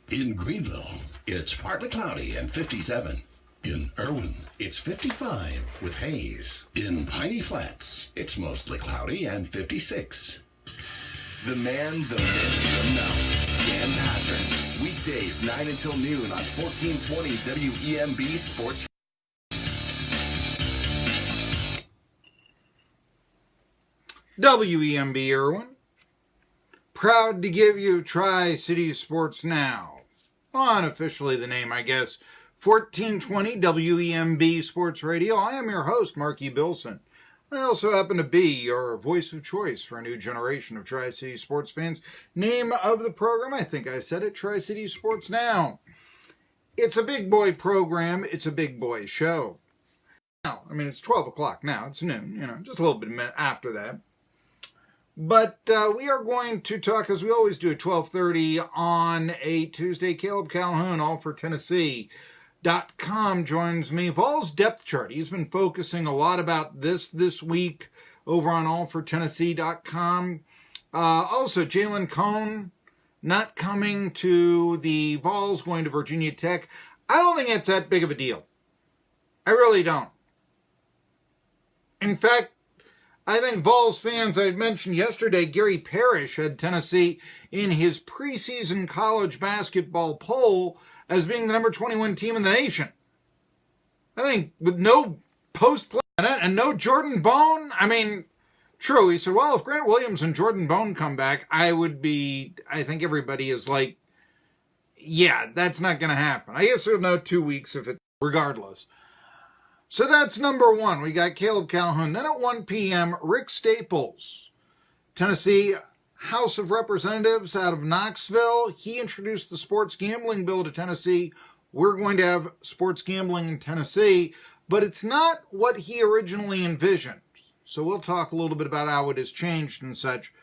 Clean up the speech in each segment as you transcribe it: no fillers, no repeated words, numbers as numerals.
In Greenville, it's partly cloudy and 57. In Irwin, it's 55 with haze. In Piney Flats, it's mostly cloudy and 56. The man, the myth, the mouth, Dan Patrick. Weekdays 9 until noon on 1420 WEMB Sports. WEMB Irwin, proud to give you Tri-City Sports Now. Unofficially the name, I guess. 1420 WEMB Sports Radio. I am your host, Marky Bilson. I also happen to be your voice of choice for a new generation of Tri-City sports fans. Name of the program, I think I said it, Tri-City Sports Now. It's a big boy program. It's a big boy show. Now, I mean, it's 12 o'clock now. It's noon, just a little bit after that. But we are going to talk, as we always do, at 12:30 on a Tuesday. Caleb Calhoun, All for Tennessee.com, joins me. Vols depth chart. He's been focusing a lot about this week over on allfortennessee.com. Also, Jalen Cone not coming to the Vols, going to Virginia Tech. I don't think it's that big of a deal. I really don't. In fact, I think Vols fans, I had mentioned yesterday, Gary Parrish had Tennessee in his preseason college basketball poll as being the number 21 team in the nation. I think with no post-play in it and no Jordan Bone, I mean, true. He said, well, if Grant Williams and Jordan Bone come back, I think everybody is like, yeah, that's not going to happen. I guess we'll know 2 weeks if it, regardless. So that's number one. We got Caleb Calhoun. Then at 1 p.m., Rick Staples, Tennessee House of Representatives out of Knoxville. He introduced the sports gambling bill to Tennessee. We're going to have sports gambling in Tennessee, but it's not what he originally envisioned. So we'll talk a little bit about how it has changed and such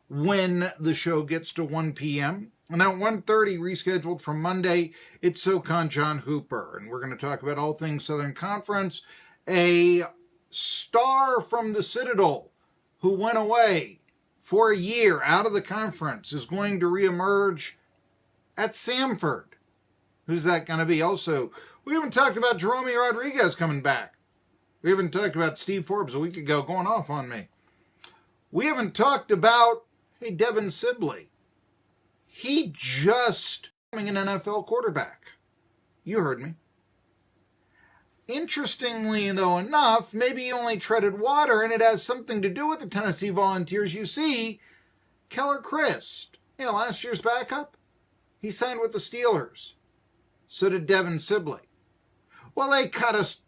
when the show gets to 1 p.m. And at 1:30, rescheduled from Monday, it's SoCon John Hooper. And we're going to talk about all things Southern Conference. A star from the Citadel who went away for a year out of the conference is going to reemerge at Samford. Who's that going to be? Also, we haven't talked about Jerome Rodriguez coming back. We haven't talked about Steve Forbes a week ago going off on me. We haven't talked about, Devin Sibley. He just becoming an NFL quarterback. You heard me. Interestingly, though enough, maybe he only treaded water, and it has something to do with the Tennessee Volunteers. You see, Keller Christ, last year's backup, he signed with the Steelers. So did Devin Sibley. Well, they cut us,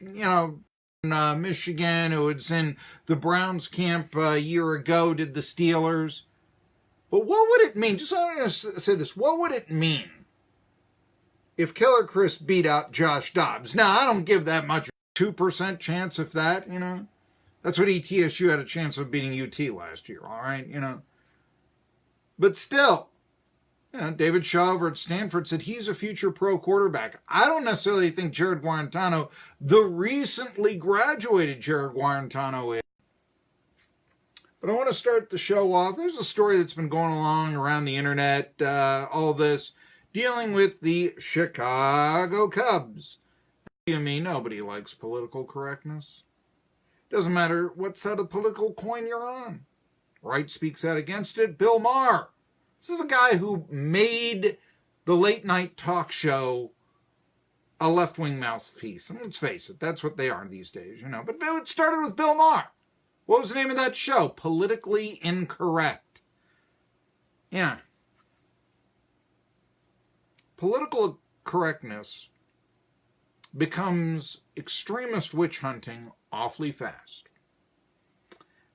Michigan, who was in the Browns camp a year ago, did the Steelers. But what would it mean? Just I want to say this. What would it mean if Keller Chris beat out Josh Dobbs? Now, I don't give that much. 2% chance if that, That's what ETSU had a chance of beating UT last year, all right, But still, David Shaw over at Stanford said he's a future pro quarterback. I don't necessarily think Jared Guarantano, the recently graduated Jared Guarantano, is. But I want to start the show off. There's a story that's been going along around the internet, all this, dealing with the Chicago Cubs. You mean nobody likes political correctness? Doesn't matter what side of the political coin you're on. Right speaks out against it. Bill Maher. This is the guy who made the late night talk show a left-wing mouthpiece. And let's face it, that's what they are these days, But it started with Bill Maher. What was the name of that show? Politically Incorrect. Yeah. Political correctness becomes extremist witch hunting awfully fast.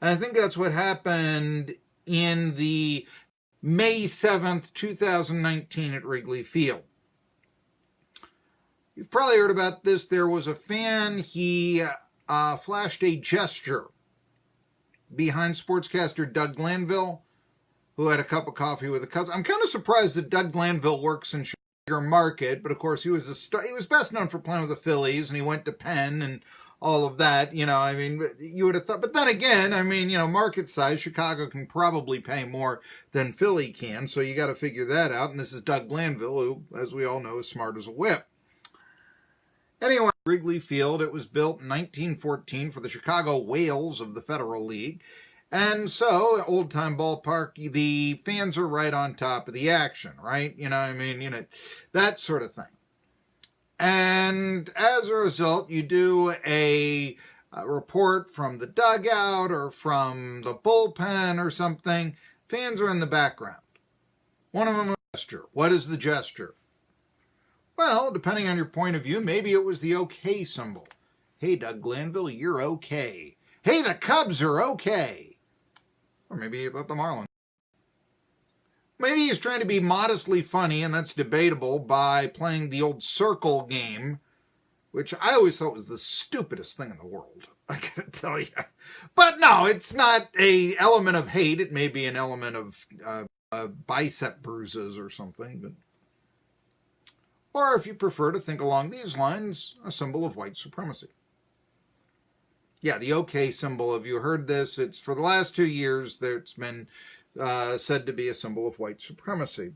And I think that's what happened in the May 7th, 2019 at Wrigley Field. You've probably heard about this. There was a fan. He flashed a gesture behind sportscaster Doug Glanville, who had a cup of coffee with the Cubs. I'm kind of surprised that Doug Glanville works in Chicago market, but of course he was a star. He was best known for playing with the Phillies, and he went to Penn and all of that, I mean, you would have thought, but then again, I mean, market size, Chicago can probably pay more than Philly can, so you got to figure that out, and this is Doug Glanville, who, as we all know, is smart as a whip. Anyway, Wrigley Field, it was built in 1914 for the Chicago Whales of the Federal League, and so, old-time ballpark, the fans are right on top of the action, right? That sort of thing. And as a result, you do a report from the dugout or from the bullpen or something. Fans are in the background. One of them a gesture. What is the gesture? Well, depending on your point of view, maybe it was the OK symbol. Hey, Doug Glanville, you're okay. Hey, the Cubs are okay. Or maybe he thought the Marlins. Maybe he's trying to be modestly funny, and that's debatable, by playing the old circle game, which I always thought was the stupidest thing in the world, I gotta tell you. But no, it's not an element of hate. It may be an element of bicep bruises or something. But... Or if you prefer to think along these lines, a symbol of white supremacy. Yeah, the OK symbol, have you heard this? It's for the last 2 years, it's been said to be a symbol of white supremacy.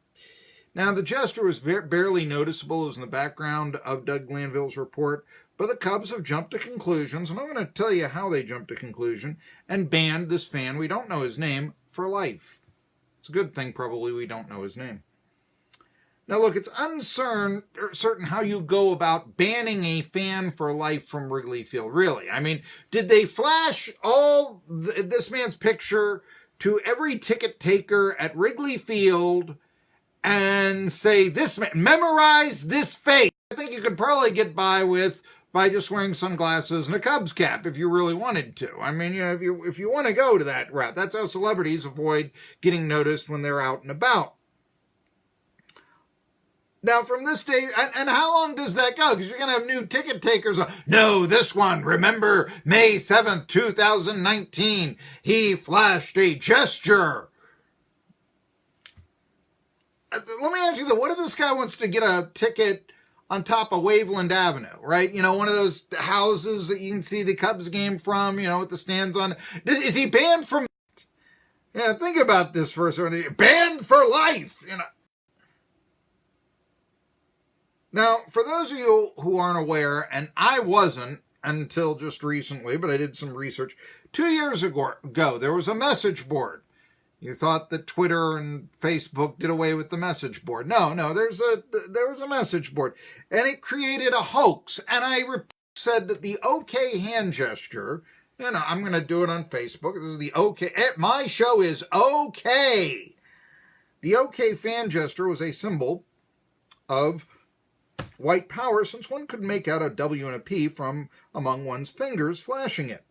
Now, the gesture was barely noticeable. It was in the background of Doug Glanville's report, but the Cubs have jumped to conclusions, and I'm going to tell you how they jumped to conclusion, and banned this fan, we don't know his name, for life. It's a good thing, probably, we don't know his name. Now, look, it's uncertain how you go about banning a fan for life from Wrigley Field, really. I mean, did they flash all this man's picture to every ticket taker at Wrigley Field and say, memorize this face? I think you could probably get by just wearing sunglasses and a Cubs cap if you really wanted to. I mean, if you want to go to that route, that's how celebrities avoid getting noticed when they're out and about. Now, from this day, and how long does that go? Because you're going to have new ticket takers. No, this one, remember May 7th, 2019, he flashed a gesture. Let me ask you though, what if this guy wants to get a ticket on top of Waveland Avenue, right? One of those houses that you can see the Cubs game from, with the stands on. Is he banned from it? Think about this for a second. Banned for life, Now, for those of you who aren't aware, and I wasn't until just recently, but I did some research, 2 years ago, there was a message board. You thought that Twitter and Facebook did away with the message board. No, there was a message board, and it created a hoax. And I said that the OK hand gesture, I'm going to do it on Facebook. This is the OK. My show is OK. The OK fan gesture was a symbol of white power, since one could make out a W and a P from among one's fingers flashing it.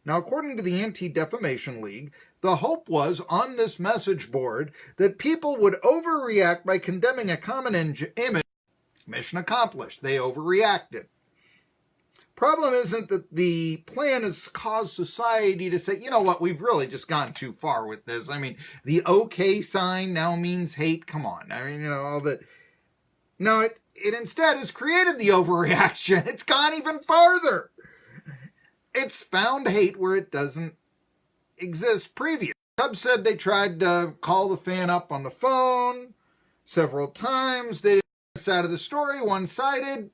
Now, according to the Anti-Defamation League, the hope was on this message board that people would overreact by condemning a common image. Mission accomplished. They overreacted. Problem isn't that the plan has caused society to say, you know what, we've really just gone too far with this. I mean, the OK sign now means hate. Come on. I mean, all that. No, it instead has created the overreaction. It's gone even farther. It's found hate where it doesn't exist previous. Cubs said they tried to call the fan up on the phone several times. They didn't get this out of the story, one-sided,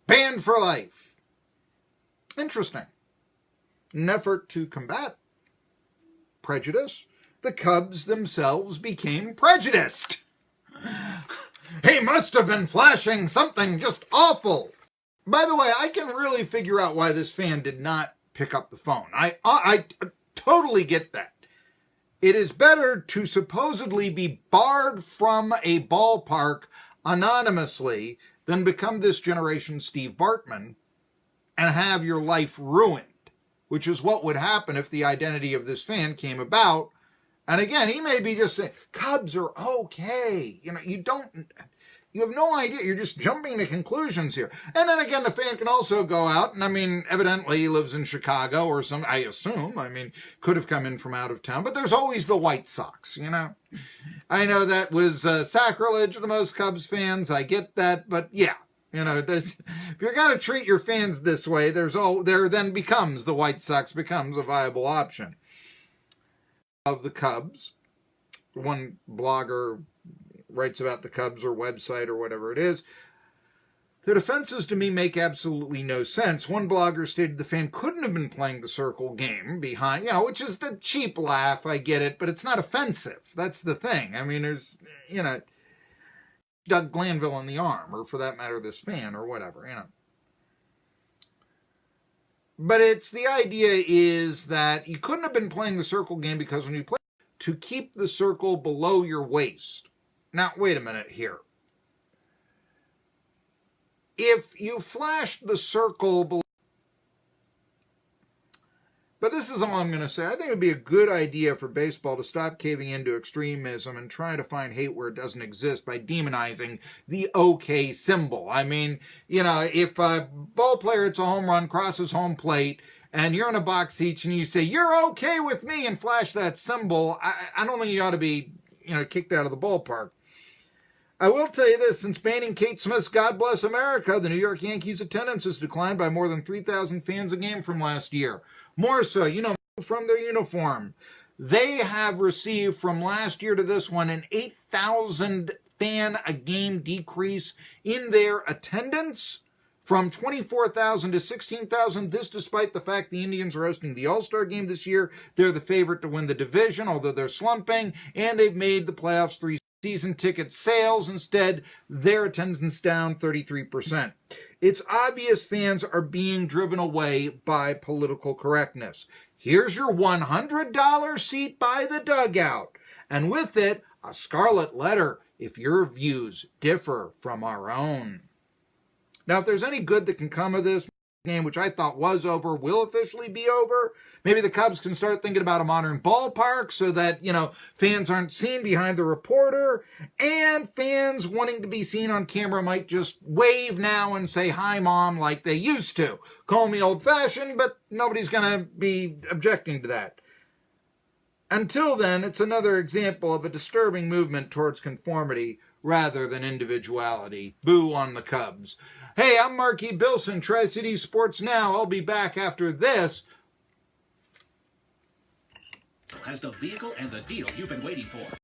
banned for life. Interesting. In an effort to combat prejudice, the Cubs themselves became prejudiced. He must have been flashing something just awful. By the way, I can really figure out why this fan did not pick up the phone. I totally get that. It is better to supposedly be barred from a ballpark anonymously than become this generation's Steve Bartman and have your life ruined, which is what would happen if the identity of this fan came about. And again, he may be just saying, Cubs are okay. You have no idea. You're just jumping to conclusions here. And then again, the fan can also go out, and I mean, evidently he lives in Chicago or I assume, could have come in from out of town, but there's always the White Sox, I know that was sacrilege to most Cubs fans. I get that, but yeah, You know, if you're going to treat your fans this way, there then becomes the White Sox becomes a viable option. Of the Cubs, one blogger writes about the Cubs or website or whatever it is. The defenses to me make absolutely no sense. One blogger stated the fan couldn't have been playing the circle game behind, which is the cheap laugh. I get it, but it's not offensive. That's the thing. I mean, there's, Doug Glanville in the arm, or for that matter, this fan or whatever, But it's the idea is that you couldn't have been playing the circle game because when you play to keep the circle below your waist. Now, wait a minute here. If you flashed the circle below, but this is all I'm going to say. I think it would be a good idea for baseball to stop caving into extremism and try to find hate where it doesn't exist by demonizing the OK symbol. I mean, if a ball player hits a home run, crosses home plate, and you're in a box seat and you say, "You're okay with me," and flash that symbol, I don't think you ought to be, kicked out of the ballpark. I will tell you this, since banning Kate Smith's God Bless America, the New York Yankees' attendance has declined by more than 3,000 fans a game from last year. More so, from their uniform. They have received from last year to this one an 8,000 fan a game decrease in their attendance from 24,000 to 16,000. This despite the fact the Indians are hosting the All-Star game this year. They're the favorite to win the division, although they're slumping, and they've made the playoffs 3 season ticket sales. Instead, their attendance down 33%. It's obvious fans are being driven away by political correctness. Here's your $100 seat by the dugout, and with it, a scarlet letter if your views differ from our own. Now, if there's any good that can come of this game, which I thought was over, will officially be over. Maybe the Cubs can start thinking about a modern ballpark so that, fans aren't seen behind the reporter, and fans wanting to be seen on camera might just wave now and say, "Hi, Mom," like they used to. Call me old-fashioned, but nobody's going to be objecting to that. Until then, it's another example of a disturbing movement towards conformity rather than individuality. Boo on the Cubs. Hey, I'm Marky Bilson, Tri-City Sports Now. I'll be back after this. Has the vehicle and the deal you've been waiting for.